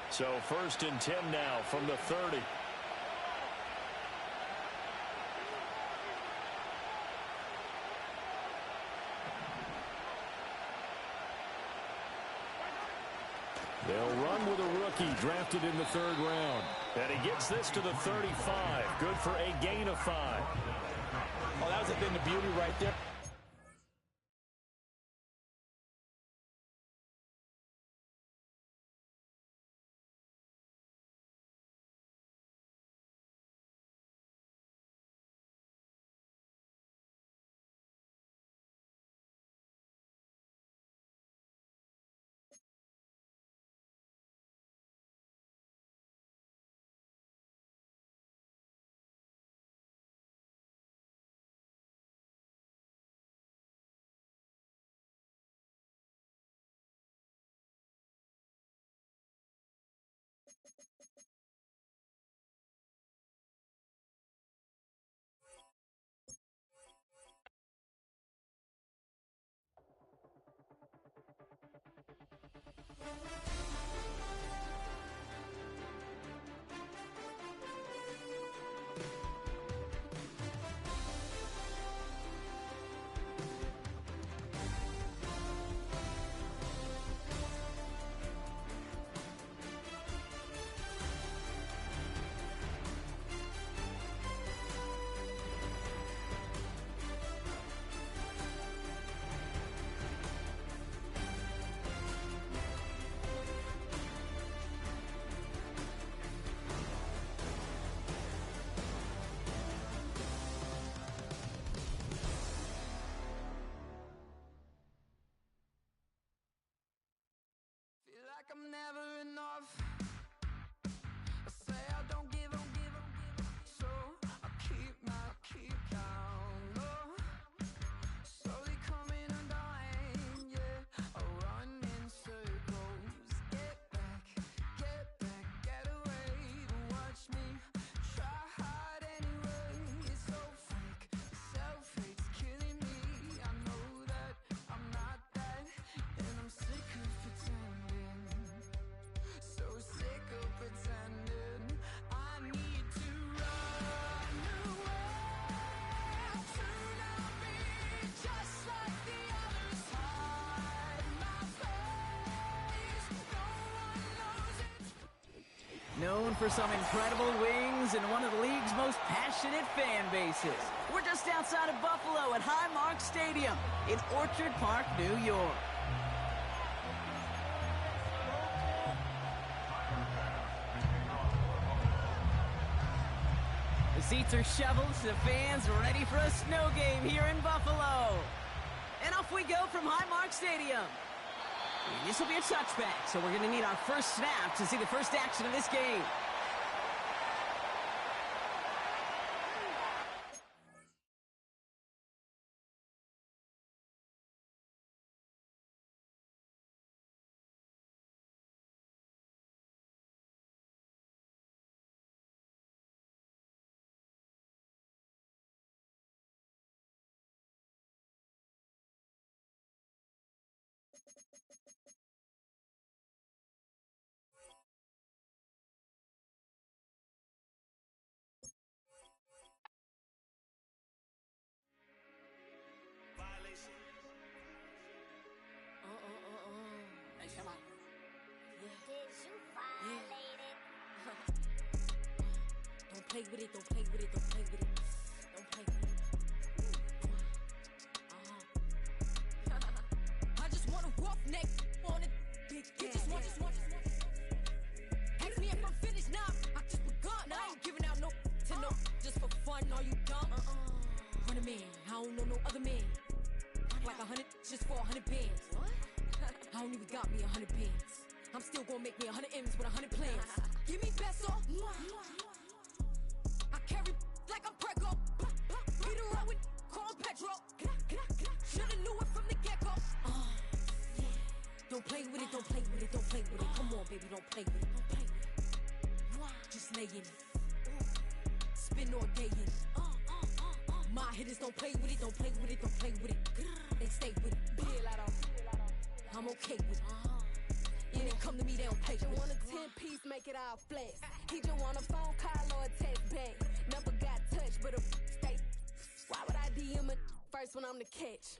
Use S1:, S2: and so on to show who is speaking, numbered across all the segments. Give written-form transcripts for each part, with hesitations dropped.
S1: So 1st and 10 now from the 30. They'll run with a rookie drafted in the 3rd round. And he gets this to the 35. Good for a gain of 5.
S2: Oh, that was a thing of beauty right there.
S3: I'm never enough. I say I don't give up, so I keep count. Oh, slowly coming undone, yeah. I run in circles. Get back, get away. Watch me try hard anyway. It's so fake, self-hate's killing me. I know that I'm not that, and I'm sick of pretending. So sick of pretending. I need to run away to not be just like the others. Hide my face. No one knows it.
S4: Known for some incredible wings and one of the league's most passionate fan bases. We're just outside of Buffalo at Highmark Stadium in Orchard Park, New York. The seats are shoveled, the fans ready for a snow game here in Buffalo. And off we go from Highmark Stadium. This will be a touchback, so we're going to need our first snap to see the first action of this game. Hey, come on.
S5: Did you violate it?
S6: Don't play with it, don't play with it, don't play with it. Don't play with it. I just want a roughneck on it. Big you just want. Ask me if I'm finished now. I just begun. I ain't giving out no to no. Just for fun, are you dumb? 100 man, I don't know no other man. Like 100 just for 100 bands. What? I don't even got me 100 bands. I'm still gonna make me 100 M's with 100 plans. Give me peso. I carry like I'm Prego. Beat around with Carl Pedro. Shoulda knew it from the get-go. Don't play with it, don't play with it, don't play with it. Come on, baby, don't play with it, don't play with it. Just lay in it. Spin all day in it. My hitters don't play with it, don't play with it, don't play with it. They stay with it. I'm okay with it. Yeah, they come to me, they don't pay. You want a 10-piece, make it all flex. He just want a phone call or a text back. Never got touched, but a stay. Why would I DM it first when I'm the catch?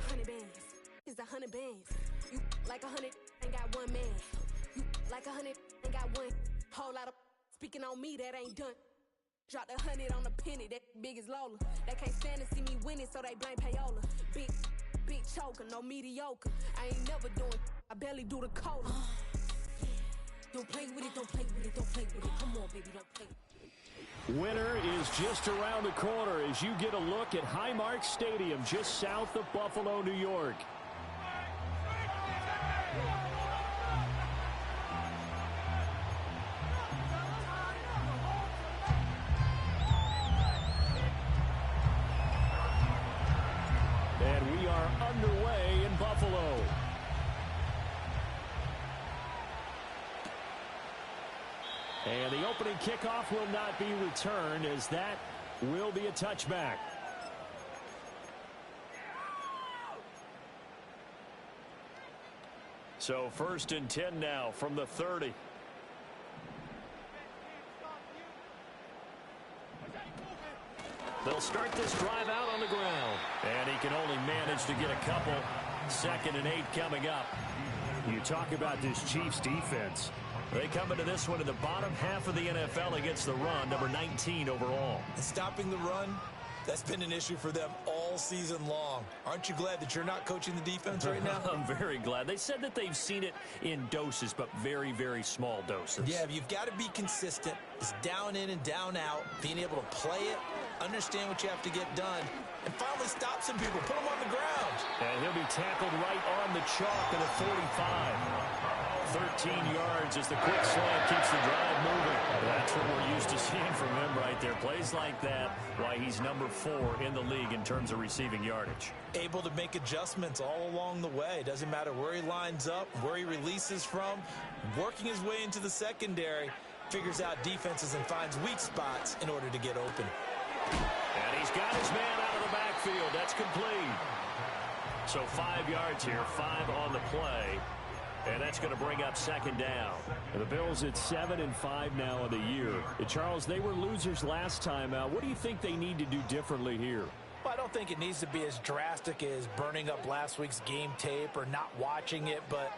S6: 100 bands, it's 100 bands. You like 100, ain't got one man. You like 100, ain't got one. Whole lot of speaking on me, that ain't done. Drop the 100 on the penny, that big as Lola. They can't stand to see me winning, so they blame payola. Big choker, no mediocre. I ain't never doing, I barely do the cola. Don't play with it, don't play with it, don't play with it. Come on, baby, don't play.
S1: Winter is just around the corner as you get a look at Highmark Stadium just south of Buffalo, New York. And we are underway in Buffalo. And the opening kickoff will not be returned, as that will be a touchback. So 1st and 10 now from the 30. They'll start this drive out on the ground. And he can only manage to get a couple. 2nd and 8 coming up. You talk about this Chiefs defense. They come into this one in the bottom half of the NFL against the run, number 19 overall.
S2: And stopping the run, that's been an issue for them all season long. Aren't you glad that you're not coaching the defense right now?
S1: I'm very glad. They said that they've seen it in doses, but very, very small doses.
S2: Yeah, you've got to be consistent. It's down in and down out, being able to play it, understand what you have to get done, and finally stop some people, put them on the ground.
S1: And he'll be tackled right on the chalk at the 45. 13 yards as the quick slant keeps the drive moving. That's what we're used to seeing from him right there. Plays like that, why he's number 4 in the league in terms of receiving yardage.
S2: Able to make adjustments all along the way. Doesn't matter where he lines up, where he releases from. Working his way into the secondary, figures out defenses and finds weak spots in order to get open.
S1: And he's got his man out of the backfield. That's complete. So 5 yards here, 5 on the play. And that's going to bring up 2nd down. And the Bills at 7-5 now in the year. Charles, they were losers last time out. What do you think they need to do differently here?
S7: Well, I don't think it needs to be as drastic as burning up last week's game tape or not watching it, but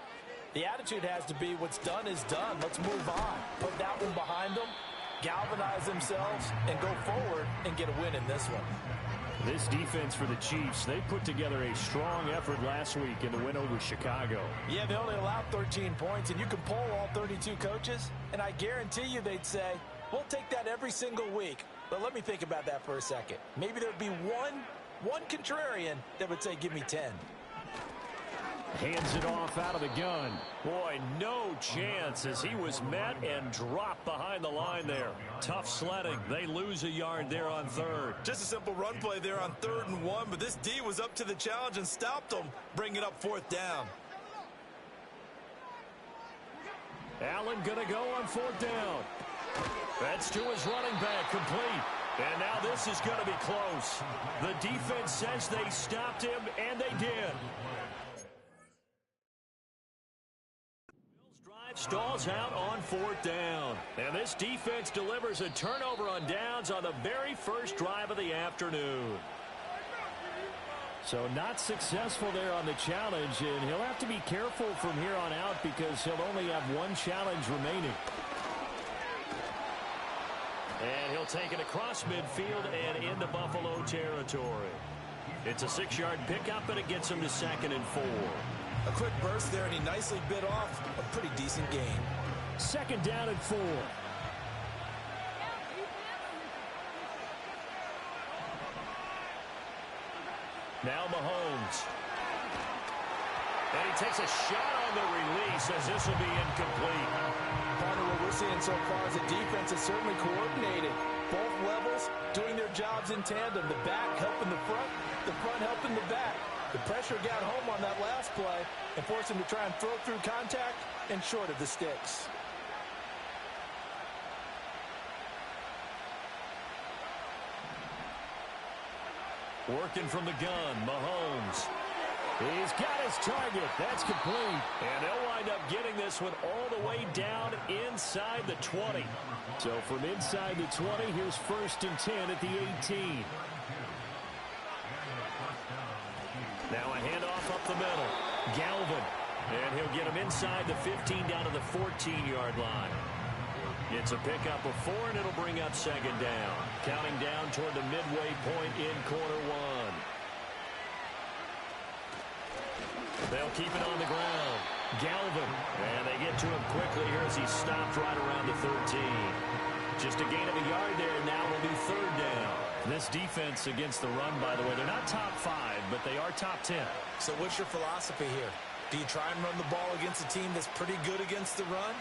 S7: the attitude has to be what's done is done. Let's move on. Put that one behind them, galvanize themselves, and go forward and get a win in this one.
S1: This defense for the Chiefs, they put together a strong effort last week in the win over Chicago.
S7: Yeah, they only allowed 13 points, and you can poll all 32 coaches, and I guarantee you they'd say, we'll take that every single week. But let me think about that for a second. Maybe there'd be one contrarian that would say, give me 10.
S1: Hands it off out of the gun. Boy, no chance as he was met and dropped behind the line there. Tough sledding. They lose a yard there on 3rd.
S2: Just a simple run play there on 3rd and 1, but this D was up to the challenge and stopped them, bringing it up 4th down.
S1: Allen going to go on 4th down. That's to his running back, complete. And now this is going to be close. The defense says they stopped him, and they did. Stalls out on 4th down. And this defense delivers a turnover on downs on the very first drive of the afternoon. So not successful there on the challenge, and he'll have to be careful from here on out because he'll only have one challenge remaining. And he'll take it across midfield and into Buffalo territory. It's a 6-yard pickup, and it gets him to 2nd and 4.
S2: A quick burst there, and he nicely bit off a pretty decent gain.
S1: 2nd down and 4. Now Mahomes. And he takes a shot on the release as this will be incomplete.
S7: Partner, what we're seeing so far is the defense is certainly coordinated. Both levels doing their jobs in tandem. The back helping the front helping the back. The pressure got home on that last play and forced him to try and throw through contact and short of the sticks.
S1: Working from the gun, Mahomes. He's got his target. That's complete. And they'll wind up getting this one all the way down inside the 20. So from inside the 20, here's 1st and 10 at the 18. Now a handoff up the middle. Galvin. And he'll get him inside the 15 down to the 14-yard line. It's a pickup of 4, and it'll bring up 2nd down. Counting down toward the midway point in quarter 1. They'll keep it on the ground. Galvin. And they get to him quickly here as he stopped right around the 13. Just a gain of a yard there, and now will be 3rd down. This defense against the run, by the way, they're not top 5, but they are top 10.
S2: So what's your philosophy here? Do you try and run the ball against a team that's pretty good against the run?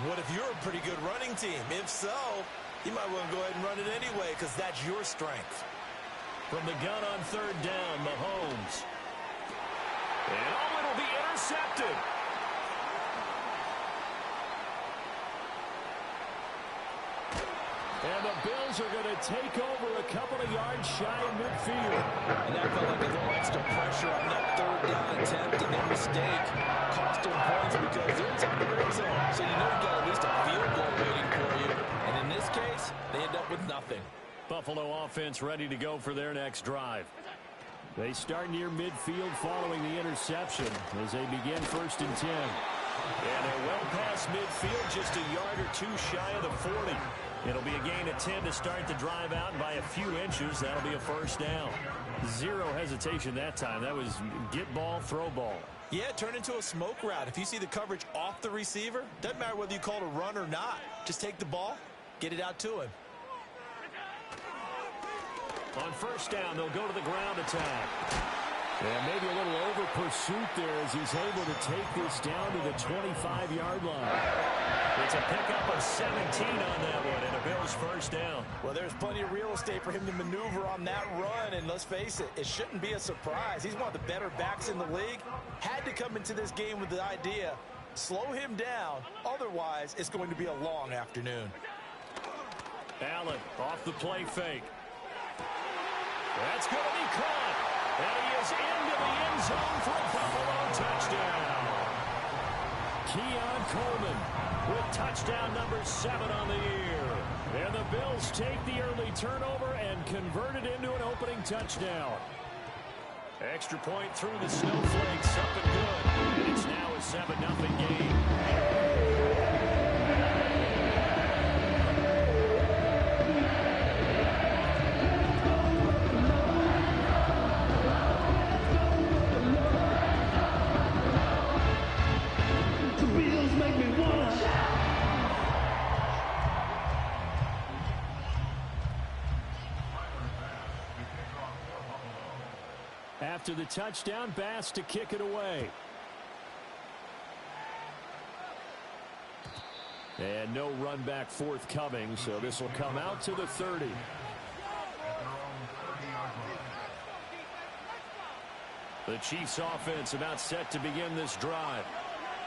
S2: What if you're a pretty good running team? If so, you might want to go ahead and run it anyway because that's your strength.
S1: From the gun on 3rd down, Mahomes. And it'll be intercepted. And the Bills are going to take over a couple of yards shy of midfield.
S2: And that felt like a little extra pressure on that 3rd down attempt, and their mistake cost them points because they're inside the red zone. So you know you got at least a field goal waiting for you. And in this case, they end up with nothing.
S1: Buffalo offense ready to go for their next drive. They start near midfield following the interception as they begin 1st and 10. And they're well past midfield, just a yard or 2 shy of the 40. It'll be a gain of 10 to start the drive out, and by a few inches, that'll be a 1st down. 0 hesitation that time. That was get ball, throw ball.
S2: Yeah, turn into a smoke route. If you see the coverage off the receiver, doesn't matter whether you call it a run or not. Just take the ball, get it out to him.
S1: On 1st down, they'll go to the ground attack. And maybe a little over pursuit there as he's able to take this down to the 25-yard line. It's a pickup of 17 on that one, and a Bills 1st down.
S2: Well, there's plenty of real estate for him to maneuver on that run, and let's face it, it shouldn't be a surprise. He's one of the better backs in the league. Had to come into this game with the idea, slow him down, otherwise it's going to be a long afternoon.
S1: Allen off the play fake. That's going to be caught. And he is into the end zone for a Buffalo touchdown. Keon Coleman with touchdown number 7 on the year. And the Bills take the early turnover and convert it into an opening touchdown. Extra point through the snowflakes, something good. And it's now a 7-0 game. After the touchdown, Bass to kick it away. And no run back forthcoming, so this will come out to the 30. The Chiefs offense about set to begin this drive.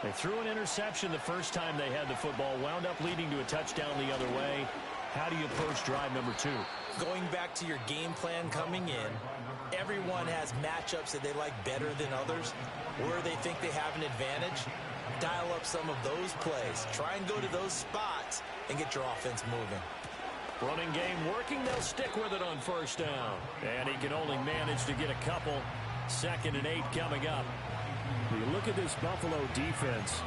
S1: They threw an interception the first time they had the football, wound up leading to a touchdown the other way. How do you approach drive number 2?
S2: Going back to your game plan coming in, everyone has matchups that they like better than others, where they think they have an advantage. Dial up some of those plays. Try and go to those spots and get your offense moving.
S1: Running game working. They'll stick with it on 1st down. And he can only manage to get a couple. 2nd and 8 coming up. You look at this Buffalo defense.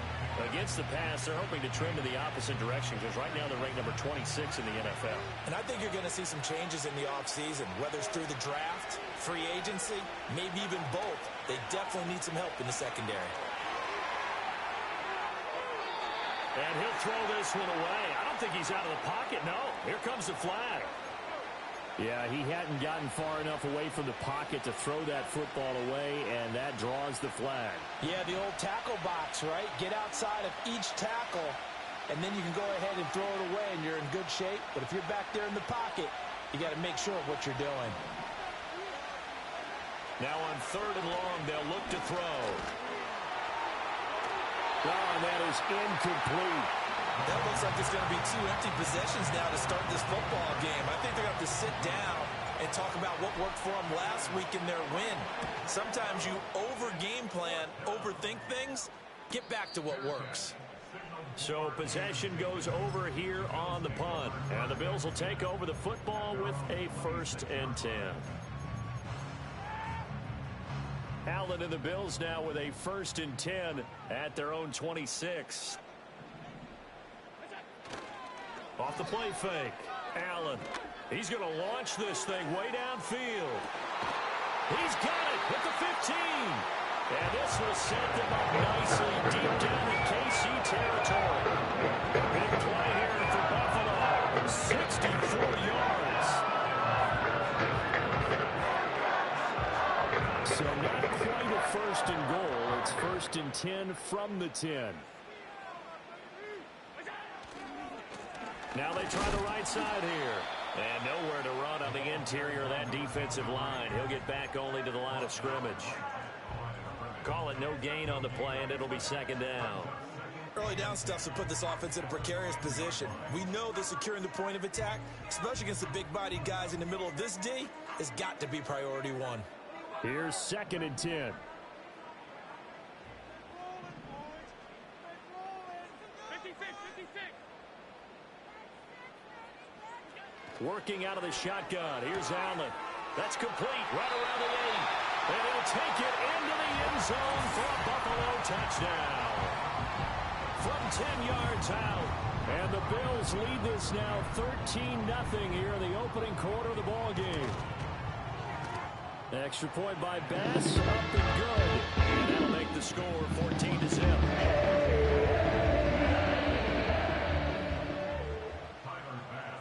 S1: Against the pass, they're hoping to trend in the opposite direction because right now they're ranked number 26 in the NFL.
S2: And I think you're going to see some changes in the offseason, whether it's through the draft, free agency, maybe even both. They definitely need some help in the secondary.
S1: And he'll throw this one away. I don't think he's out of the pocket. No, here comes the flag. Yeah, he hadn't gotten far enough away from the pocket to throw that football away, and that draws the flag.
S2: Yeah, the old tackle box, right? Get outside of each tackle, and then you can go ahead and throw it away, and you're in good shape. But if you're back there in the pocket, you got to make sure of what you're doing.
S1: Now on 3rd and long, they'll look to throw. Oh, and that is incomplete.
S2: That looks like it's going to be 2 empty possessions now to start this football game. I think they're going to have to sit down and talk about what worked for them last week in their win. Sometimes you over-game plan, overthink things, get back to what works.
S1: So possession goes over here on the punt. And the Bills will take over the football with a 1st and 10. Allen and the Bills now with a 1st and 10 at their own 26. Off the play fake. Allen. He's going to launch this thing way downfield. He's got it at the 15. And this will set them up nicely deep down in KC territory. Big play here for Buffalo. 64 yards. So not quite a 1st and goal. It's 1st and 10 from the 10. Now they try the right side here. And nowhere to run on the interior of that defensive line. He'll get back only to the line of scrimmage. Call it no gain on the play, and it'll be 2nd down.
S2: Early down stuff to put this offense in a precarious position. We know that securing the point of attack, especially against the big-bodied guys in the middle of this D, has got to be priority 1.
S1: Here's 2nd and 10. Working out of the shotgun. Here's Allen. That's complete right around the 8. And he'll take it into the end zone for a Buffalo touchdown. From 10 yards out. And the Bills lead this now 13-0 here in the opening quarter of the ball game. Extra point by Bass. Up and good. And that'll make the score 14-0.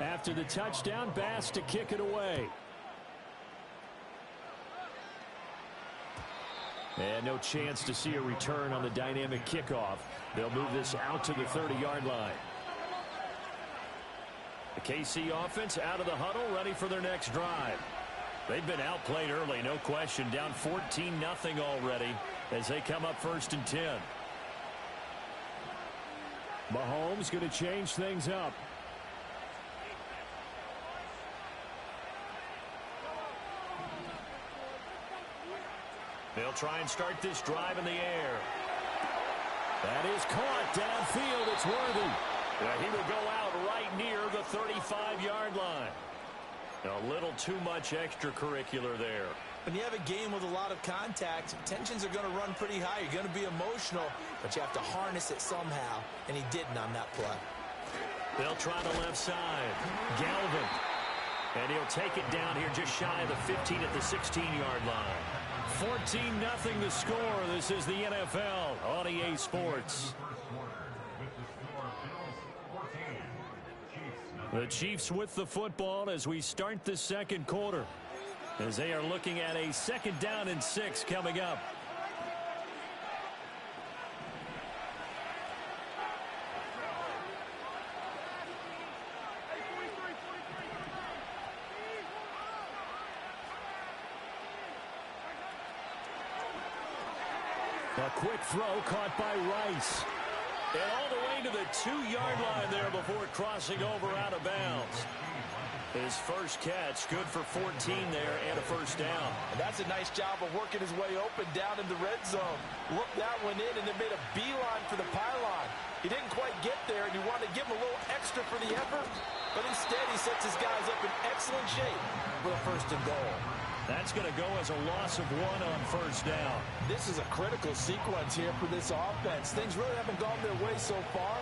S1: After the touchdown, Bass to kick it away. And no chance to see a return on the dynamic kickoff. They'll move this out to the 30-yard line. The KC offense out of the huddle, ready for their next drive. They've been outplayed early, no question. Down 14-0 already as they come up 1st and 10. Mahomes going to change things up. They'll try and start this drive in the air. That is caught downfield. It's Worthy. He will go out right near the 35-yard line. A little too much extracurricular there.
S2: When you have a game with a lot of contact, tensions are going to run pretty high. You're going to be emotional, but you have to harness it somehow, and he didn't on that play.
S1: They'll try the left side. Galvin. And he'll take it down here just shy of the 15 at the 16-yard line. 14-0 the score. This is the NFL on EA Sports. The Chiefs with the football as we start the 2nd quarter, as they are looking at a 2nd down and 6 coming up. A quick throw caught by Rice. And all the way to the 2-yard line there before crossing over out of bounds. His first catch, good for 14 there and a 1st down.
S2: And that's a nice job of working his way open down in the red zone. Looked that one in and then made a beeline for the pylon. He didn't quite get there, and you want to give him a little extra for the effort. But instead, he sets his guys up in excellent shape for a 1st and goal.
S1: That's going to go as a loss of 1 on 1st down.
S2: This is a critical sequence here for this offense. Things really haven't gone their way so far.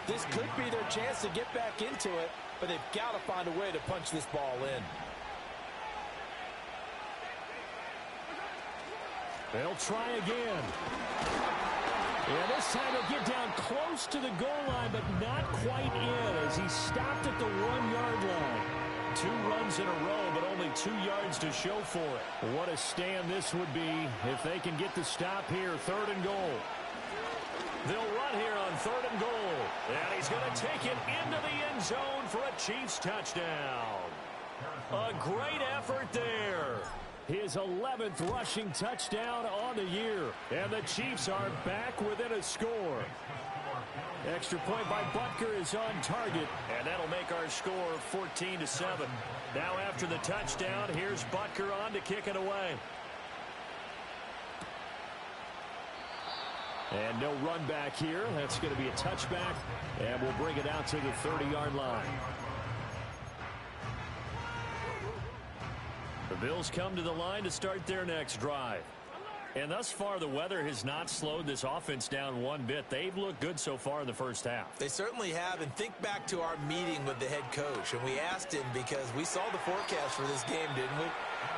S2: This could be their chance to get back into it, but they've got to find a way to punch this ball in.
S1: They'll try again. And this time he'll get down close to the goal line, but not quite in as he stopped at the 1-yard line. 2 runs in a row, but only 2 yards to show for it. What a stand this would be if they can get the stop here. 3rd and goal. They'll run here on 3rd and goal. And he's going to take it into the end zone for a Chiefs touchdown. A great effort there. His 11th rushing touchdown on the year. And the Chiefs are back within a score. Extra point by Butker is on target, and that'll make our score 14-7. Now after the touchdown, here's Butker on to kick it away. And no run back here. That's going to be a touchback, and we'll bring it out to the 30-yard line. The Bills come to the line to start their next drive. And thus far, the weather has not slowed this offense down one bit. They've looked good so far in the first half.
S2: They certainly have. And think back to our meeting with the head coach. And we asked him because we saw the forecast for this game, didn't we?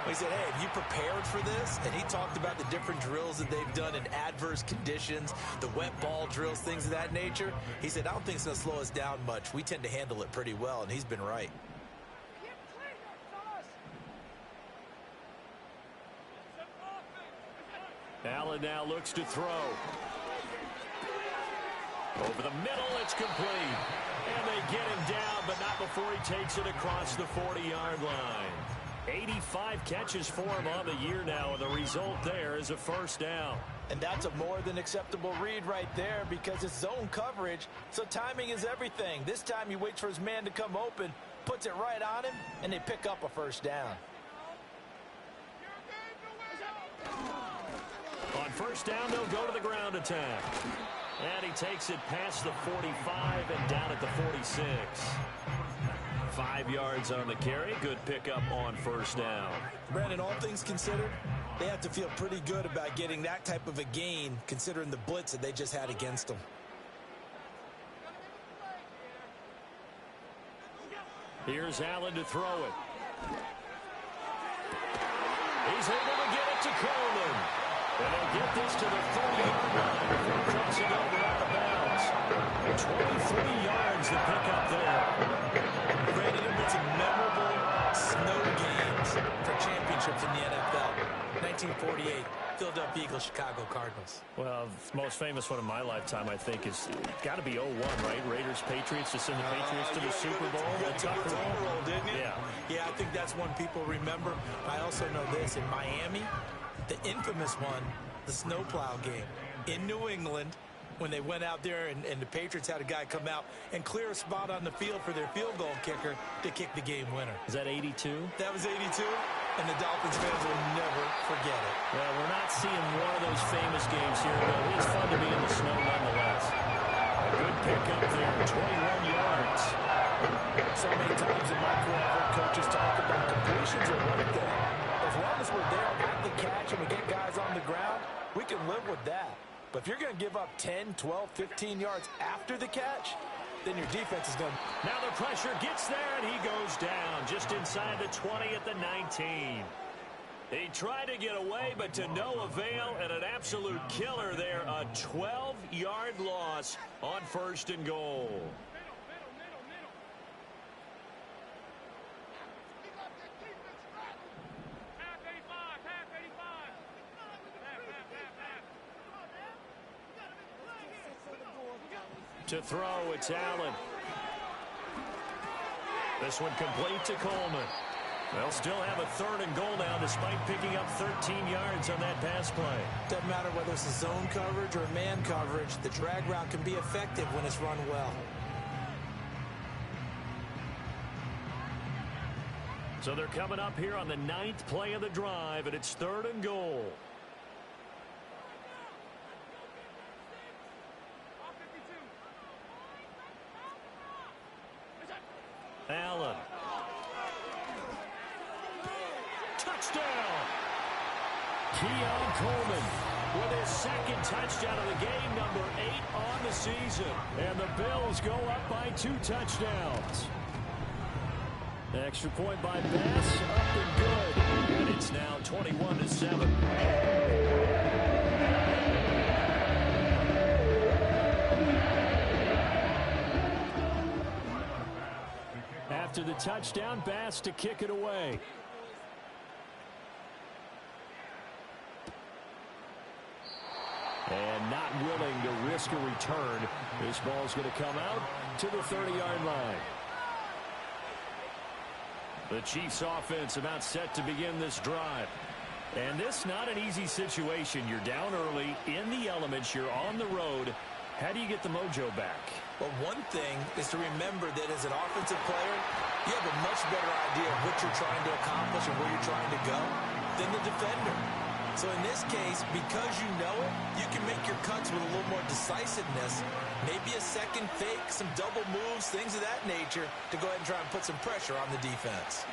S2: We said, hey, have you prepared for this? And he talked about the different drills that they've done in adverse conditions, the wet ball drills, things of that nature. He said, I don't think it's going to slow us down much. We tend to handle it pretty well, and he's been right.
S1: Allen now looks to throw. Over the middle, it's complete. And they get him down, but not before he takes it across the 40-yard line. 85 catches for him on the year now, and the result there is a first down.
S2: And that's a more than acceptable read right there because it's zone coverage, so timing is everything. This time he waits for his man to come open, puts it right on him, and they pick up a first down.
S1: On first down, they'll go to the ground attack. And he takes it past the 45 and down at the 46. 5 yards on the carry. Good pickup on first down.
S2: Brandon, all things considered, they have to feel pretty good about getting that type of a gain considering the blitz that they just had against them.
S1: Here's Allen to throw it. He's able to get it to Coleman. And they'll get this to the 30-yard line before crossing over out of bounds. 23 yards to pick up there.
S2: Brandon, there have been some memorable snow games for championships in the NFL. 1948, Philadelphia Eagles, Chicago Cardinals.
S1: Well, the most famous one in my lifetime, I think, is got to be 01, right? Raiders, Patriots, to send the Patriots to the Super Bowl.
S2: You took the Tucker Roll, didn't you?
S1: Yeah.
S2: Yeah, I think that's one people remember. I also know this. In Miami, the infamous one, the snowplow game in New England, when they went out there and the Patriots had a guy come out and clear a spot on the field for their field goal kicker to kick the game winner.
S1: Is that 82?
S2: That was 82, and the Dolphins fans will never forget it.
S1: Well, we're not seeing one of those famous games here, but it's fun to be in the snow nonetheless. A good pickup there, 21 yards.
S7: So many times in my career, I've heard coaches talk about completions are one thing. As long as we're there at the catch and we get guys on the ground, we can live with that. But if you're going to give up 10, 12, 15 yards after the catch, then your defense is going to...
S1: Now the pressure gets there, and he goes down just inside the 20 at the 19. He tried to get away, but to no avail, and an absolute killer there. A 12-yard loss on first and goal. To throw, it's Allen. This one complete to Coleman. They'll still have a third and goal now despite picking up 13 yards on that pass play.
S2: Doesn't matter whether it's a zone coverage or man coverage, the drag route can be effective when it's run well.
S1: So they're coming up here on the 9th play of the drive, and it's third and goal. Allen. Touchdown! Keon Coleman with his second touchdown of the game, number 8 on the season. And the Bills go up by 2 touchdowns. Extra point by Bass, up and good. And it's now 21-7. After the touchdown, Bass to kick it away. And not willing to risk a return. This ball's going to come out to the 30-yard line. The Chiefs offense about set to begin this drive. And this not an easy situation. You're down early, in the elements, you're on the road. How do you get the mojo back?
S2: Well, one thing is to remember that as an offensive player, you have a much better idea of what you're trying to accomplish and where you're trying to go than the defender. So in this case, because you know it, you can make your cuts with a little more decisiveness. Maybe a second fake, some double moves, things of that nature to go ahead and try and put some pressure on the defense.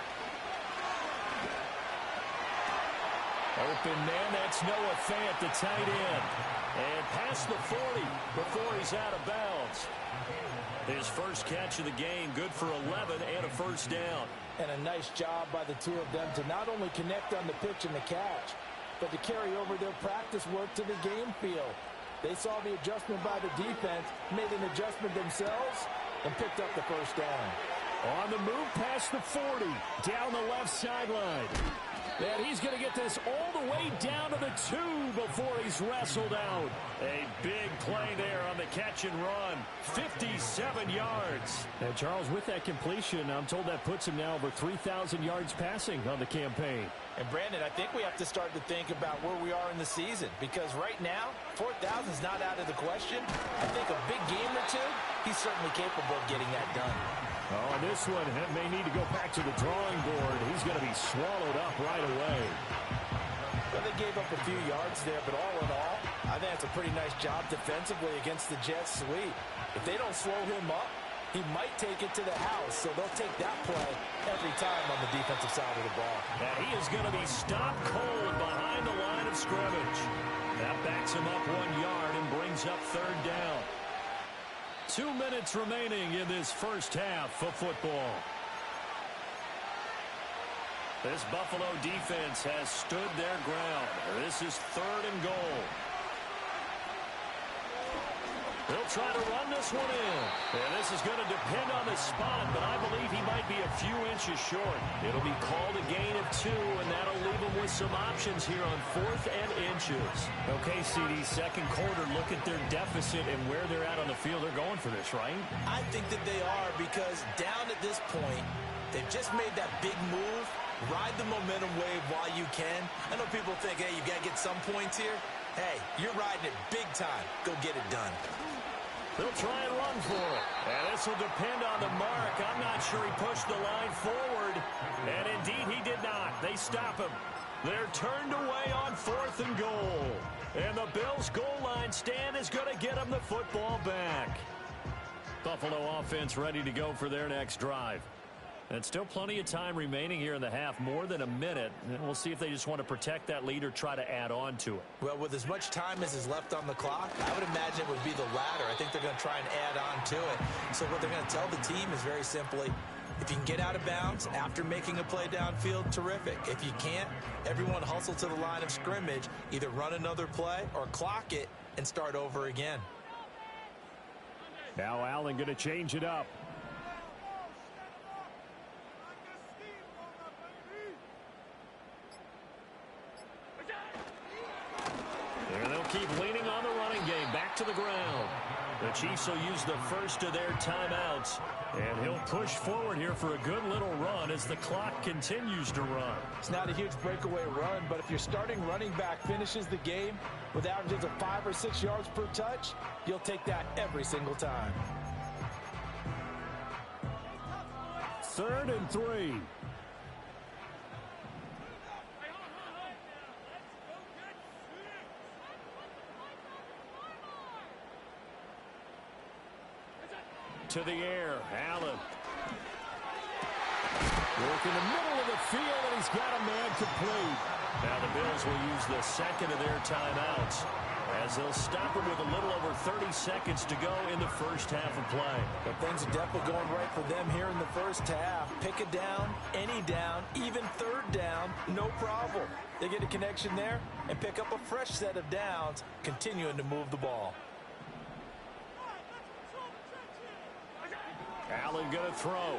S1: Open man, that's Noah Fant, the tight end. And past the 40 before he's out of bounds. His first catch of the game, good for 11 and a first down.
S7: And a nice job by the two of them to not only connect on the pitch and the catch, but to carry over their practice work to the game field. They saw the adjustment by the defense, made an adjustment themselves, and picked up the first down.
S1: On the move past the 40, down the left sideline. And he's going to get this all the way down to the 2 before he's wrestled out. A big play there on the catch and run. 57 yards. And Charles, with that completion, I'm told that puts him now over 3,000 yards passing on the campaign.
S2: And Brandon, I think we have to start to think about where we are in the season, because right now, 4,000 is not out of the question. I think a big game or two, he's certainly capable of getting that done.
S1: Oh, this one may need to go back to the drawing board. He's going to be swallowed up right away.
S7: Well, they gave up a few yards there, but all in all, I think that's a pretty nice job defensively against the Jets sweep. If they don't slow him up, he might take it to the house, so they'll take that play every time on the defensive side of the ball.
S1: And he is going to be stopped cold behind the line of scrimmage. That backs him up 1 yard and brings up third down. 2 minutes remaining in this first half of football. This Buffalo defense has stood their ground. This is 3rd and goal. They'll try to run this one in. And this is going to depend on the spot, but I believe he might be a few inches short. It'll be called a gain of 2, and that'll leave him with some options here on 4th and inches. Okay, CD, second quarter, look at their deficit and where they're at on the field. They're going for this, right?
S2: I think that they are, because down at this point, they've just made that big move. Ride the momentum wave while you can. I know people think, hey, you got to get some points here. Hey, you're riding it big time. Go get it done.
S1: They'll try and run for it. And this will depend on the mark. I'm not sure he pushed the line forward. And indeed, he did not. They stop him. They're turned away on 4th and goal. And the Bills' goal line stand is going to get them the football back. Buffalo offense ready to go for their next drive. And still plenty of time remaining here in the half, more than a minute. And we'll see if they just want to protect that lead or try to add on to it.
S2: Well, with as much time as is left on the clock, I would imagine it would be the latter. I think they're going to try and add on to it. So what they're going to tell the team is very simply, if you can get out of bounds after making a play downfield, terrific. If you can't, everyone hustle to the line of scrimmage, either run another play or clock it and start over again.
S1: Now Allen going to change it up. And they'll keep leaning on the running game. Back to the ground. The Chiefs will use the first of their timeouts. And he'll push forward here for a good little run as the clock continues to run.
S7: It's not a huge breakaway run, but if your starting running back finishes the game with averages of 5 or 6 yards per touch, you'll take that every single time.
S1: 3rd and 3. To the air, Allen. Work in the middle of the field, and he's got a man complete. Now the Bills will use the second of their timeouts as they'll stop him with a little over 30 seconds to go in the first half of play.
S7: But things are definitely going right for them here in the first half. Pick a down, any down, even 3rd down, no problem. They get a connection there and pick up a fresh set of downs, continuing to move the ball.
S1: Allen going to throw.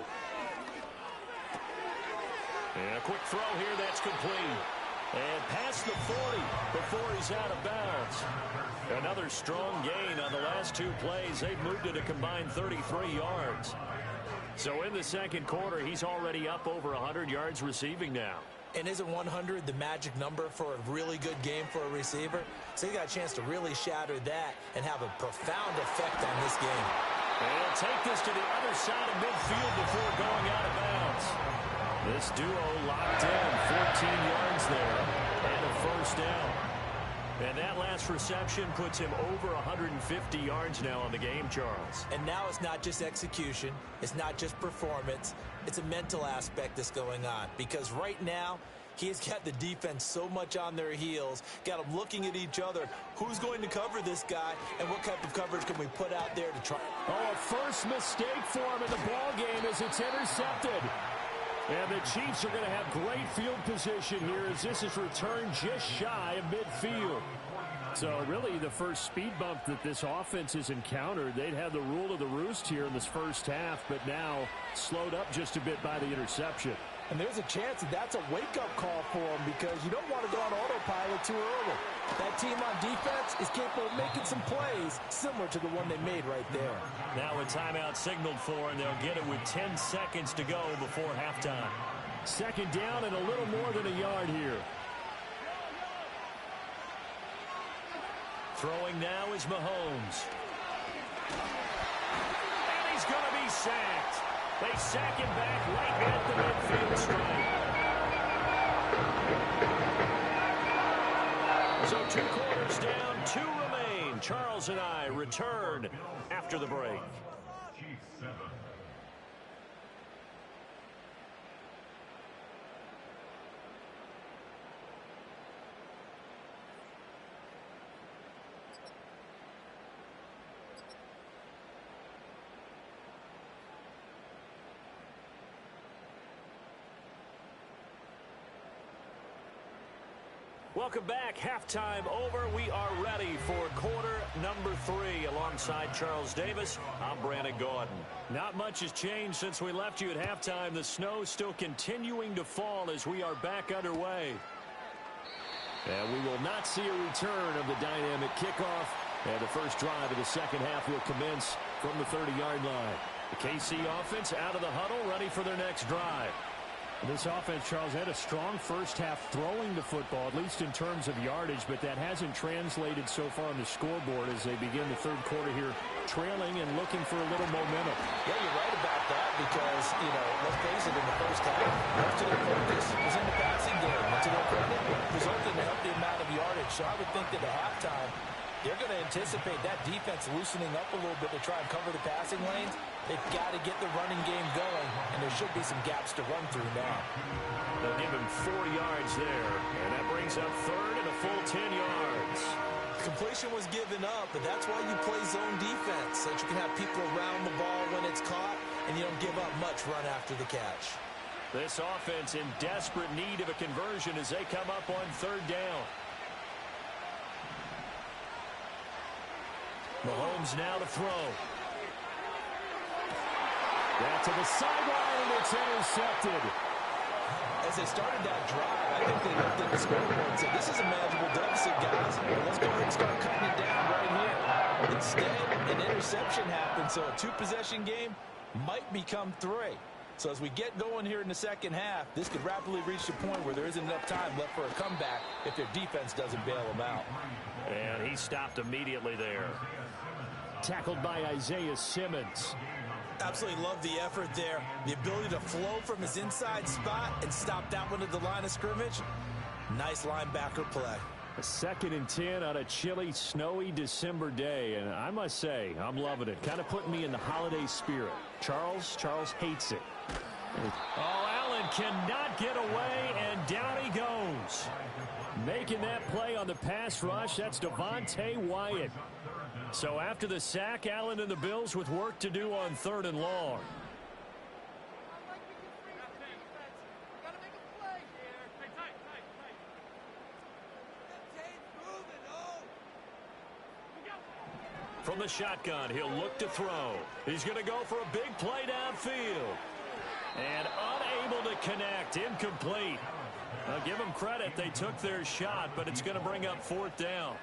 S1: And a quick throw here, that's complete. And past the 40 before he's out of bounds. Another strong gain on the last 2 plays. They've moved it a combined 33 yards. So in the second quarter, he's already up over 100 yards receiving now.
S2: And isn't 100 the magic number for a really good game for a receiver? So he got a chance to really shatter that and have a profound effect on this game.
S1: And he'll take this to the other side of midfield before going out of bounds. This duo locked in, 14 yards there. And a first down. And that last reception puts him over 150 yards now on the game, Charles.
S2: And now it's not just execution. It's not just performance. It's a mental aspect that's going on. Because right now, he has got the defense so much on their heels, got them looking at each other. Who's going to cover this guy, and what type of coverage can we put out there to try?
S1: Oh, a first mistake for him in the ball game as it's intercepted. And the Chiefs are going to have great field position here as this is returned just shy of midfield. So really the first speed bump that this offense has encountered, they'd have the rule of the roost here in this first half, but now slowed up just a bit by the interception.
S7: And there's a chance that that's a wake-up call for him because you don't want to go on autopilot too early. That team on defense is capable of making some plays similar to the one they made right there.
S1: Now a timeout signaled for, and they'll get it with 10 seconds to go before halftime. Second down and a little more than a yard here. Throwing now is Mahomes. And he's going to be sacked. They sack him back right at the midfield stripe. So 2 quarters down, 2 remain. Charles and I return after the break. Welcome back. Halftime over. We are ready for quarter number 3. Alongside Charles Davis, I'm Brandon Gaudin. Not much has changed since we left you at halftime. The snow still continuing to fall as we are back underway. And we will not see a return of the dynamic kickoff. And the first drive of the second half will commence from the 30-yard line. The KC offense out of the huddle, ready for their next drive. This offense, Charles, had a strong first half throwing the football, at least in terms of yardage, but that hasn't translated so far on the scoreboard as they begin the third quarter here, trailing and looking for a little momentum.
S2: Yeah, you're right about that because, let's face it, in the first half, most of their focus was in the passing game. And to their credit, resulted in a healthy amount of yardage. So I would think that at halftime, they're going to anticipate that defense loosening up a little bit to try and cover the passing lanes. They've got to get the running game going, and there should be some gaps to run through now.
S1: They'll give him 4 yards there, and that brings up third and a full 10 yards.
S2: Completion was given up, but that's why you play zone defense, so that you can have people around the ball when it's caught, and you don't give up much run after the catch.
S1: This offense in desperate need of a conversion as they come up on third down. Mahomes now to throw. That to the sideline, and it's intercepted.
S2: As they started that drive, I think they looked at the scoreboard and said, this is a manageable deficit, guys. Let's go ahead and start cutting it down right here. Instead, an interception happened, so a 2-possession game might become 3. So as we get going here in the second half, this could rapidly reach the point where there isn't enough time left for a comeback if their defense doesn't bail them out.
S1: And he stopped immediately there. Tackled by Isaiah Simmons.
S2: Absolutely love the effort there. The ability to flow from his inside spot and stop that one at the line of scrimmage. Nice linebacker play.
S1: A 2nd and 10 on a chilly, snowy December day. And I must say, I'm loving it. Kind of putting me in the holiday spirit. Charles hates it. Oh, Allen cannot get away, and down he goes. Making that play on the pass rush, that's Devontae Wyatt. So after the sack, Allen and the Bills with work to do on 3rd and long. From the shotgun, he'll look to throw. He's going to go for a big play downfield. And unable to connect, incomplete. I'll give them credit, they took their shot, but it's going to bring up 4th down.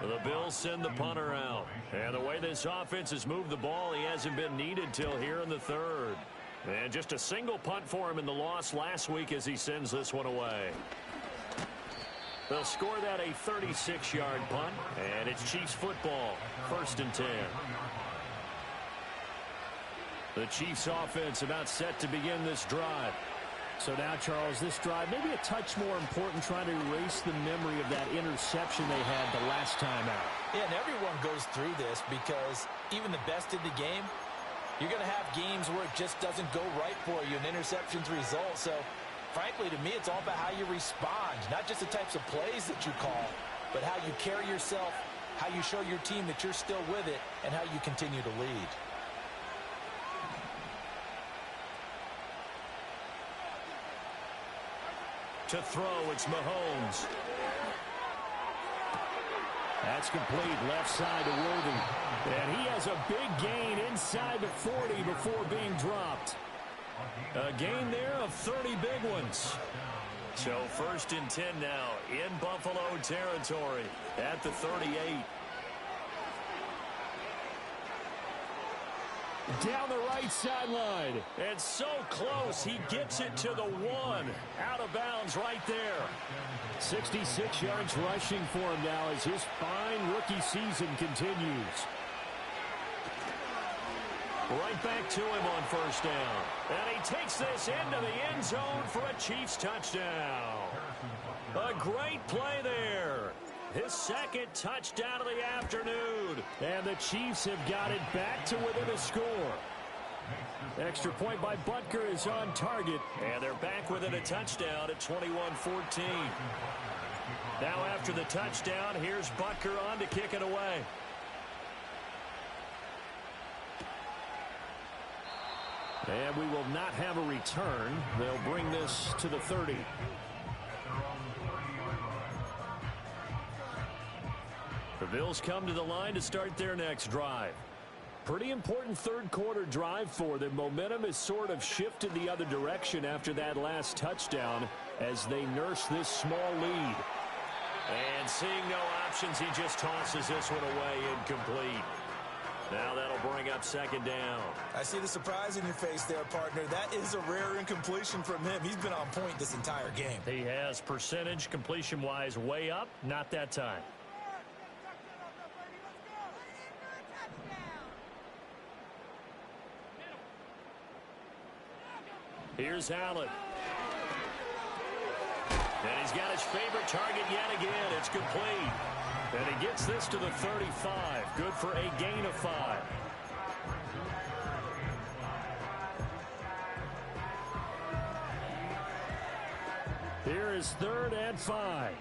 S1: The Bills send the punter out. And the way this offense has moved the ball, he hasn't been needed till here in the 3rd. And just a single punt for him in the loss last week as he sends this one away. They'll score that a 36-yard punt, and it's Chiefs football, 1st and 10. The Chiefs offense about set to begin this drive. So now, Charles, this drive maybe a touch more important, trying to erase the memory of that interception they had the last time out.
S2: Yeah, and everyone goes through this because even the best in the game, you're going to have games where it just doesn't go right for you, and interceptions result. So, frankly, to me, it's all about how you respond, not just the types of plays that you call, but how you carry yourself, how you show your team that you're still with it, and how you continue to lead.
S1: To throw, it's Mahomes. That's complete, left side to Worthy. And he has a big gain inside the 40 before being dropped. A gain there of 30 big ones. So 1st and 10 now in Buffalo territory at the 38. Down the right sideline. And so close, he gets it to the 1. Out of bounds right there. 66 yards rushing for him now as his fine rookie season continues. Right back to him on 1st down. And he takes this into the end zone for a Chiefs touchdown. A great play there. His 2nd touchdown of the afternoon. And the Chiefs have got it back to within a score. Extra point by Butker is on target. And they're back within a touchdown at 21-14. Now after the touchdown, here's Butker on to kick it away. And we will not have a return. They'll bring this to the 30. The Bills come to the line to start their next drive. Pretty important 3rd quarter drive for them. Momentum has sort of shifted the other direction after that last touchdown as they nurse this small lead. And seeing no options, he just tosses this one away incomplete. Now that'll bring up 2nd down.
S2: I see the surprise in your face there, partner. That is a rare incompletion from him. He's been on point this entire game.
S1: He has percentage completion-wise way up. Not that time. Here's Allen. And he's got his favorite target yet again. It's complete. And he gets this to the 35. Good for a gain of 5. Here is 3rd and 5.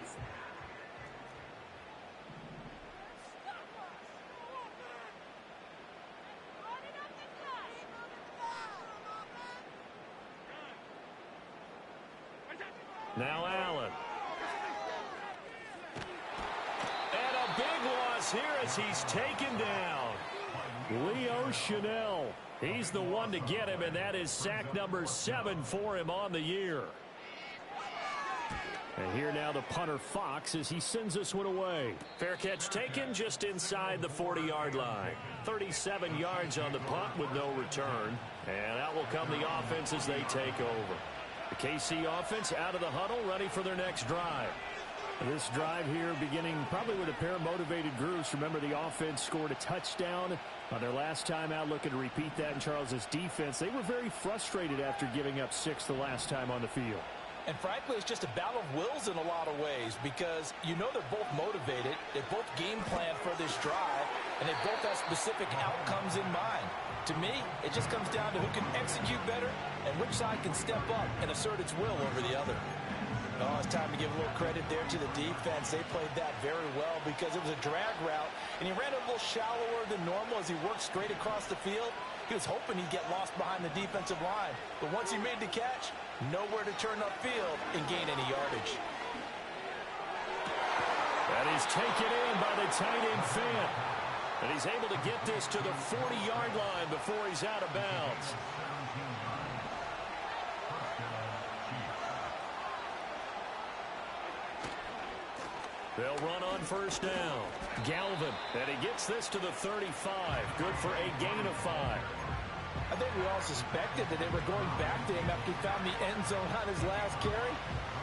S1: Now Allen. And a big loss here as he's taken down. Leo Chanel. He's the one to get him, and that is sack number 7 for him on the year. And here now the punter Fox as he sends this one away. Fair catch taken just inside the 40-yard line. 37 yards on the punt with no return. And out will come the offense as they take over. The KC offense out of the huddle, ready for their next drive. This drive here beginning probably with a pair of motivated groups. Remember, the offense scored a touchdown on their last time out, looking to repeat that in Charles's defense. They were very frustrated after giving up 6 the last time on the field.
S2: And frankly, it's just a battle of wills in a lot of ways because you know they're both motivated, they both game plan for this drive, and they both have specific outcomes in mind. To me, it just comes down to who can execute better and which side can step up and assert its will over the other. Oh, it's time to give a little credit there to the defense. They played that very well because it was a drag route, and he ran a little shallower than normal as he worked straight across the field. He was hoping he'd get lost behind the defensive line, but once he made the catch, nowhere to turn upfield and gain any yardage.
S1: That is taken in by the tight end Fant. And he's able to get this to the 40-yard line before he's out of bounds. They'll run on 1st down. Galvin, and he gets this to the 35. Good for a gain of 5.
S2: I think we all suspected that they were going back to him after he found the end zone on his last carry,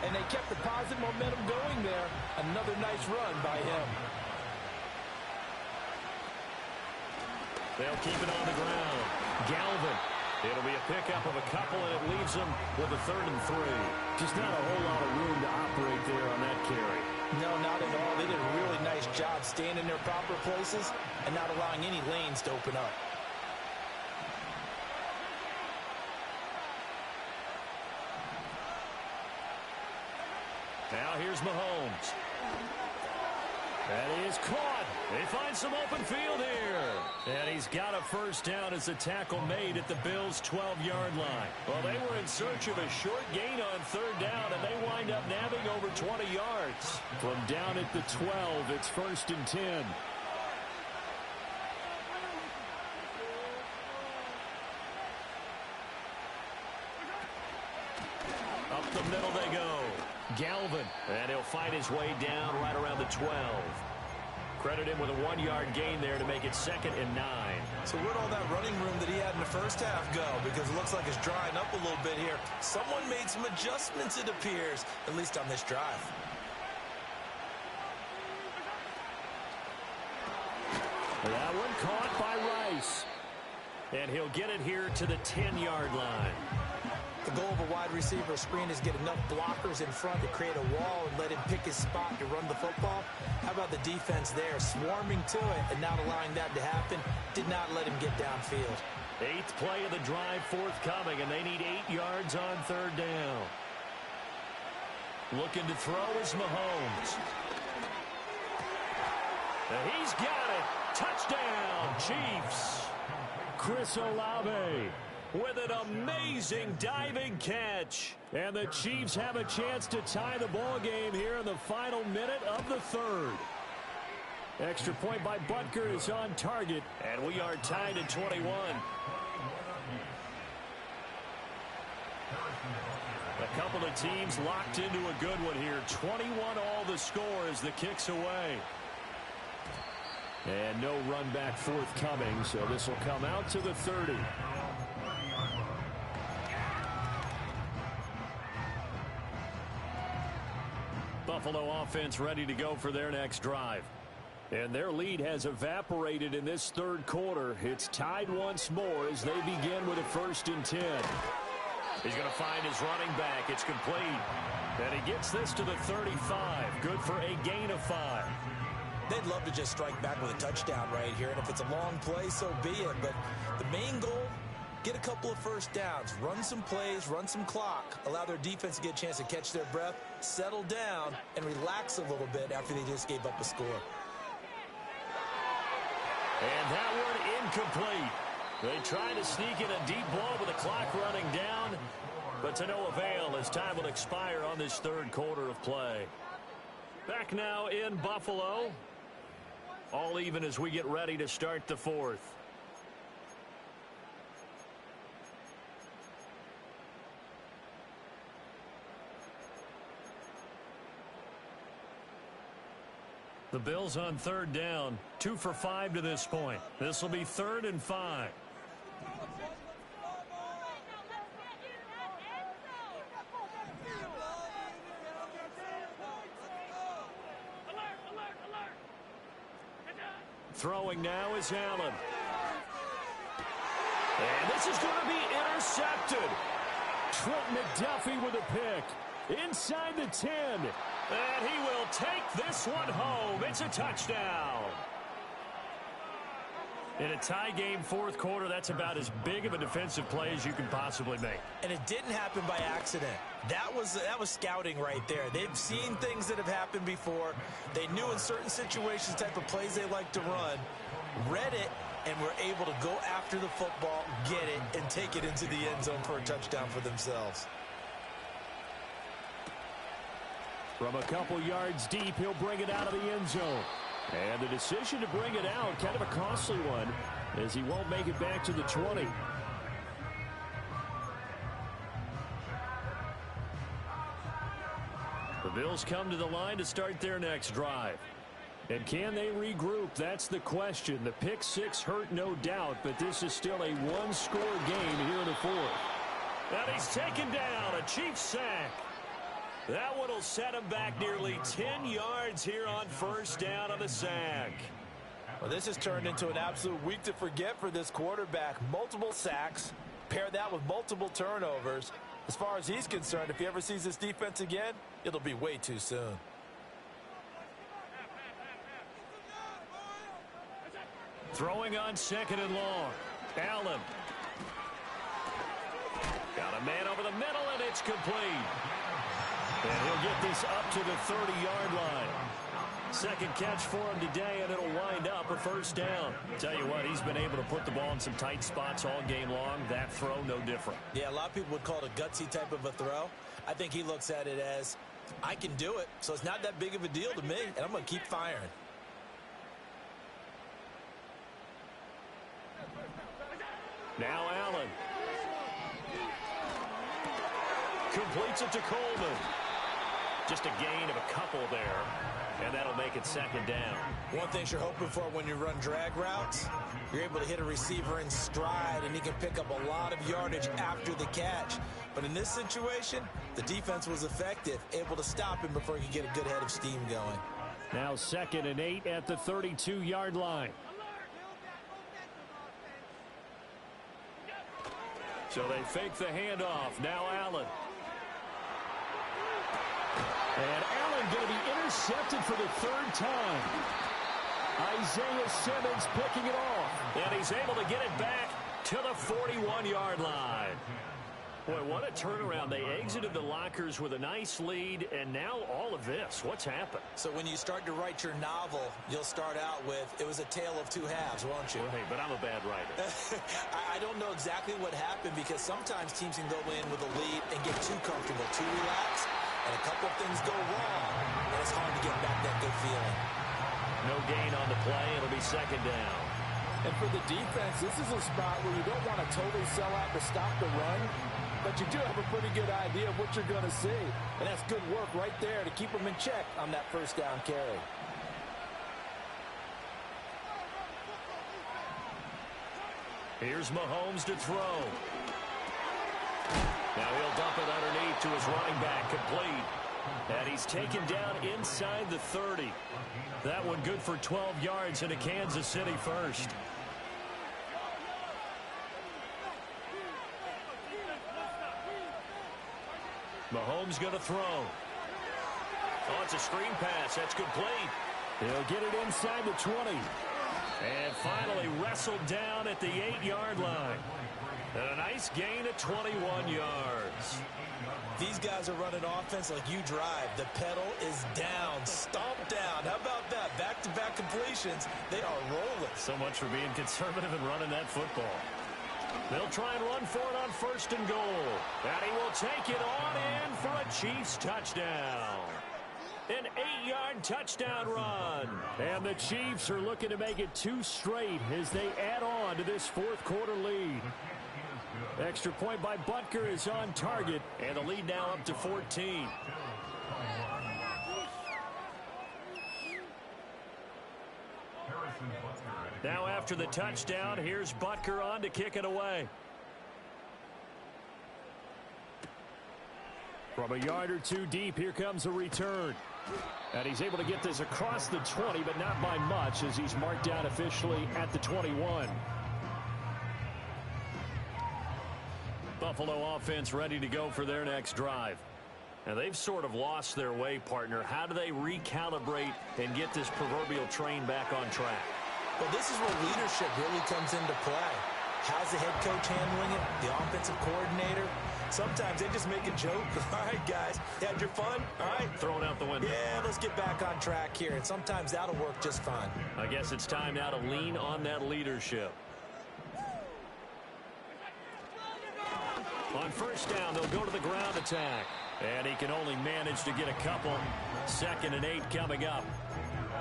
S2: and they kept the positive momentum going there. Another nice run by him. They'll keep it on the ground. Galvin.
S1: It'll be a pickup of a couple, and it leaves them with a 3rd and 3. Just not a whole lot of room to operate there on that carry.
S2: No, not at all. They did a really nice job staying in their proper places and not allowing any lanes to open up.
S1: Now here's Mahomes. And he is caught. They find some open field here. And he's got a first down as the tackle made at the Bills' 12-yard line. Well, they were in search of a short gain on 3rd down, and they wind up nabbing over 20 yards. From down at the 12, it's 1st and 10. Up the middle they go. Galvin, and he'll find his way down right around the 12. Credit him with a 1-yard gain there to make it 2nd and 9.
S2: So where'd all that running room that he had in the first half go? Because it looks like it's drying up a little bit here. Someone made some adjustments, it appears, at least on this drive.
S1: That one caught by Rice. And he'll get it here to the 10-yard line.
S2: The goal of a wide receiver screen is get enough blockers in front to create a wall and let him pick his spot to run the football. How about the defense there, swarming to it and not allowing that to happen? Did not let him get downfield.
S1: 8th play of the drive forthcoming, and they need 8 yards on 3rd down. Looking to throw is Mahomes. And he's got it. Touchdown, Chiefs. Chris Olave with an amazing diving catch. And the Chiefs have a chance to tie the ball game here in the final minute of the 3rd. Extra point by Butker is on target, and we are tied at 21. A couple of teams locked into a good one here. 21 all the score as the kick's away. And no run back forthcoming, so this will come out to the 30. Buffalo offense ready to go for their next drive. And their lead has evaporated in this 3rd quarter. It's tied once more as they begin with a 1st and 10. He's going to find his running back. It's complete. And he gets this to the 35. Good for a gain of 5.
S2: They'd love to just strike back with a touchdown right here, and if it's a long play, so be it. But the main goal, get a couple of first downs, run some plays, run some clock, allow their defense to get a chance to catch their breath, settle down, and relax a little bit after they just gave up a score.
S1: And that one incomplete. They try to sneak in a deep ball with the clock running down, but to no avail as time will expire on this 3rd quarter of play. Back now in Buffalo. All even as we get ready to start the 4th. The Bills on 3rd down. 2 for 5 to this point. This will be 3rd and 5. Throwing now is Allen. And this is going to be intercepted. Trent McDuffie with a pick. Inside the 10. And he will take this one home. It's a touchdown. In a tie game 4th quarter, that's about as big of a defensive play as you can possibly make.
S2: And it didn't happen by accident. That was scouting right there. They've seen things that have happened before. They knew in certain situations the type of plays they like to run, read it, and were able to go after the football, get it, and take it into the end zone for a touchdown for themselves.
S1: From a couple yards deep, he'll bring it out of the end zone. And the decision to bring it out, kind of a costly one, as he won't make it back to the 20. The Bills come to the line to start their next drive. And can they regroup? That's the question. The pick 6 hurt, no doubt, but this is still a one-score game here in the 4th. And he's taken down, a Chiefs sack. That one will set him back nearly 10 yards here on 1st down on the sack.
S2: Well, this has turned into an absolute week to forget for this quarterback. Multiple sacks,
S7: Pair that with multiple turnovers. As far as he's concerned, if he ever sees this defense again, it'll be way too soon.
S1: Throwing on 2nd and long. Allen. Got a man over the middle, and it's complete. And he'll get this up to the 30-yard line. Second catch for him today, and it'll wind up a first down. Tell you what, he's been able to put the ball in some tight spots all game long. That throw, no different.
S2: Yeah, a lot of people would call it a gutsy type of a throw. I think he looks at it as, I can do it, so it's not that big of a deal to me, and I'm going to keep firing.
S1: Now Allen. Completes it to Coleman. Just a gain of a couple there, and that'll make it 2nd down.
S2: One thing you're hoping for when you run drag routes, you're able to hit a receiver in stride, and he can pick up a lot of yardage after the catch. But in this situation, the defense was effective, able to stop him before he could get a good head of steam going.
S1: Now 2nd and 8 at the 32-yard line. So they fake the handoff. Now Allen. And Allen going to be intercepted for the 3rd time. Isaiah Simmons picking it off. And he's able to get it back to the 41-yard line. Boy, what a turnaround. They exited the lockers with a nice lead, and now all of this. What's happened?
S2: So when you start to write your novel, you'll start out with, it was a tale of two halves, won't you?
S1: Well, hey, but I'm a bad writer.
S2: I don't know exactly what happened, because sometimes teams can go in with a lead and get too comfortable, too relaxed, and a couple of things go wrong, and it's hard to get back that good feeling.
S1: No gain on the play. It'll be 2nd down.
S7: And for the defense, this is a spot where you don't want to totally sell out to stop the run, but you do have a pretty good idea of what you're going to see. And that's good work right there to keep them in check on that first down carry.
S1: Here's Mahomes to throw. Now he'll dump it underneath to his running back, complete. And he's taken down inside the 30. That one good for 12 yards into Kansas City first. Mahomes going to throw. Oh, it's a screen pass. That's complete. He'll get it inside the 20. And finally wrestled down at the 8-yard line. And a nice gain of 21 yards.
S2: These guys are running offense like you drive. The pedal is down, stomped down. How about that? Back-to-back completions. They are rolling.
S1: So much for being conservative and running that football. They'll try and run for it on 1st and goal. And he will take it on in for a Chiefs touchdown. An 8-yard touchdown run. And the Chiefs are looking to make it 2 straight as they add on to this 4th quarter lead. Extra point by Butker is on target, and the lead now up to 14. Now after the touchdown, here's Butker on to kick it away. From a yard or two deep, here comes a return. And he's able to get this across the 20, but not by much, as he's marked down officially at the 21. Buffalo offense ready to go for their next drive. And they've sort of lost their way, partner. How do they recalibrate and get this proverbial train back on track?
S2: Well, this is where leadership really comes into play. How's the head coach handling it? The offensive coordinator? Sometimes they just make a joke. All right, guys, had your fun? All right.
S1: Throw it out the window.
S2: Yeah, let's get back on track here. And sometimes that'll work just fine.
S1: I guess it's time now to lean on that leadership. On 1st down, they'll go to the ground attack. And he can only manage to get a couple. 2nd and 8 coming up.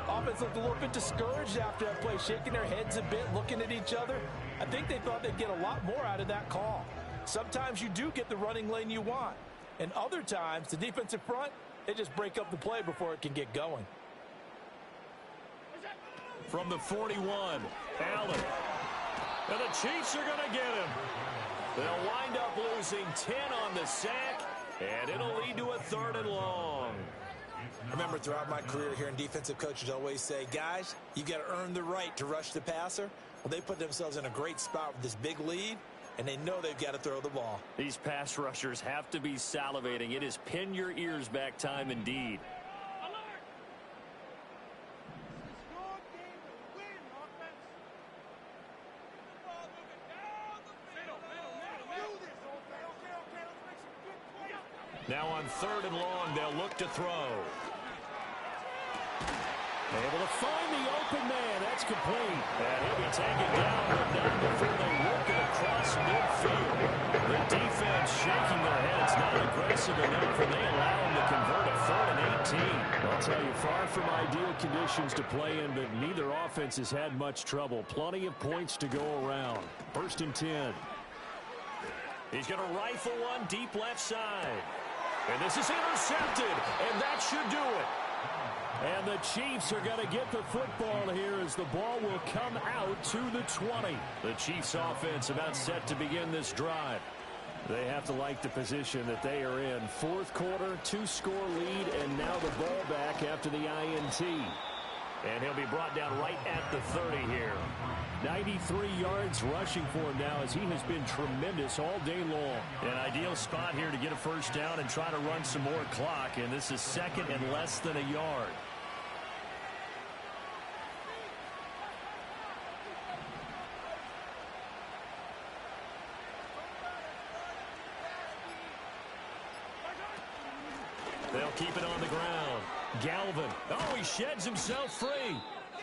S7: Offense looked a little bit discouraged after that play, shaking their heads a bit, looking at each other. I think they thought they'd get a lot more out of that call. Sometimes you do get the running lane you want. And other times, the defensive front, they just break up the play before it can get going.
S1: From the 41, Allen. And the Chiefs are going to get him. They'll wind up losing 10 on the sack, and it'll lead to a 3rd and long.
S2: I remember throughout my career hearing defensive coaches always say, guys, you got to earn the right to rush the passer. Well, they put themselves in a great spot with this big lead, and they know they've got to throw the ball.
S1: These pass rushers have to be salivating. It is pin your ears back time indeed. Now on 3rd and long, they'll look to throw. Able to find the open man. That's complete. And he'll be taken down, but not before they work it across midfield. The defense shaking their heads, not aggressive enough, and they allow him to convert a 3rd and 18.
S8: I'll tell you, far from ideal conditions to play in, but neither offense has had much trouble. Plenty of points to go around. 1st and 10.
S1: He's going to rifle one deep left side. And this is intercepted, and that should do it.
S8: And the Chiefs are going to get the football here as the ball will come out to the 20.
S1: The Chiefs offense about set to begin this drive.
S8: They have to like the position that they are in. 4th quarter, 2-score lead, and now the ball back after the INT.
S1: And he'll be brought down right at the 30 here.
S8: 93 yards rushing for him now as he has been tremendous all day long.
S1: An ideal spot here to get a 1st down and try to run some more clock. And this is 2nd and less than a yard. They'll keep it on the ground. Galvin. Oh, he sheds himself free.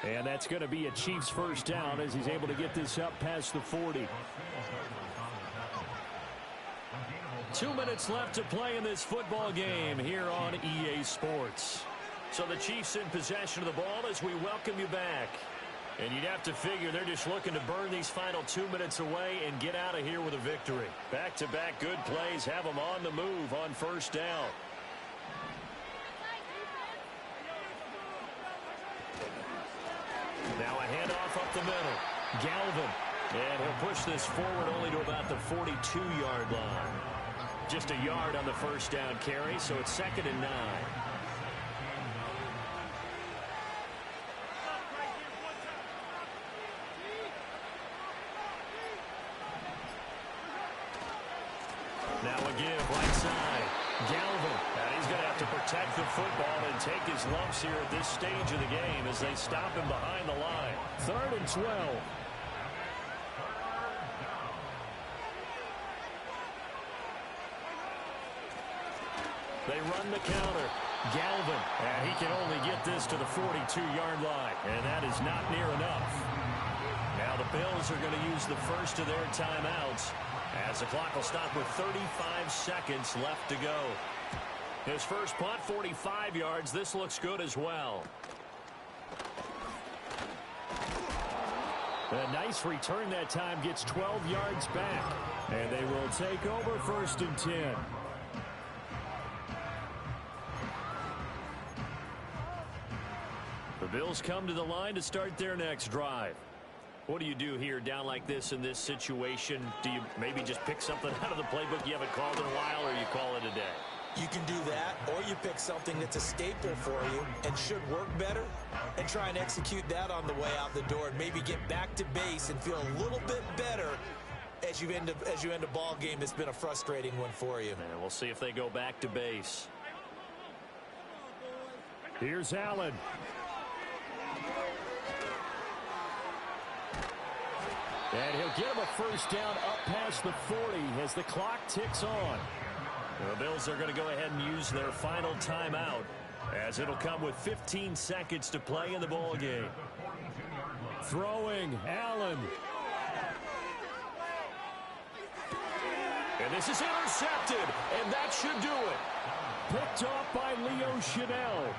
S8: And that's going to be a Chiefs 1st down as he's able to get this up past the 40.
S1: 2 minutes left to play in this football game here on EA Sports. So the Chiefs in possession of the ball as we welcome you back. And you'd have to figure they're just looking to burn these final 2 minutes away and get out of here with a victory. Back-to-back good plays have them on the move on 1st down. Now a handoff up the middle. Galvin. And he'll push this forward only to about the 42-yard line. Just a yard on the 1st down carry, so it's 2nd and 9. Now a give right side. Galvin. And he's going to have to protect the football and take his lumps here at this stage of the game as they stop him behind the line.
S8: 3rd and 12.
S1: They run the counter. Galvin. And he can only get this to the 42-yard line. And that is not near enough. Now the Bills are going to use the first of their timeouts as the clock will stop with 35 seconds left to go. His first punt, 45 yards. This looks good as well.
S8: A nice return that time, gets 12 yards back. And they will take over 1st and 10.
S1: The Bills come to the line to start their next drive. What do you do here down like this in this situation? Do you maybe just pick something out of the playbook you haven't called in a while, or you call it a day?
S2: You can do that, or you pick something that's a staple for you and should work better and try and execute that on the way out the door and maybe get back to base and feel a little bit better as you end a ball game that's been a frustrating one for you.
S1: And we'll see if they go back to base.
S8: Here's Allen. And he'll get him a 1st down up past the 40 as the clock ticks on.
S1: The Bills are going to go ahead and use their final timeout as it'll come with 15 seconds to play in the ball game.
S8: Throwing, Allen.
S1: And this is intercepted, and that should do it.
S8: Picked off by Leo Chanel.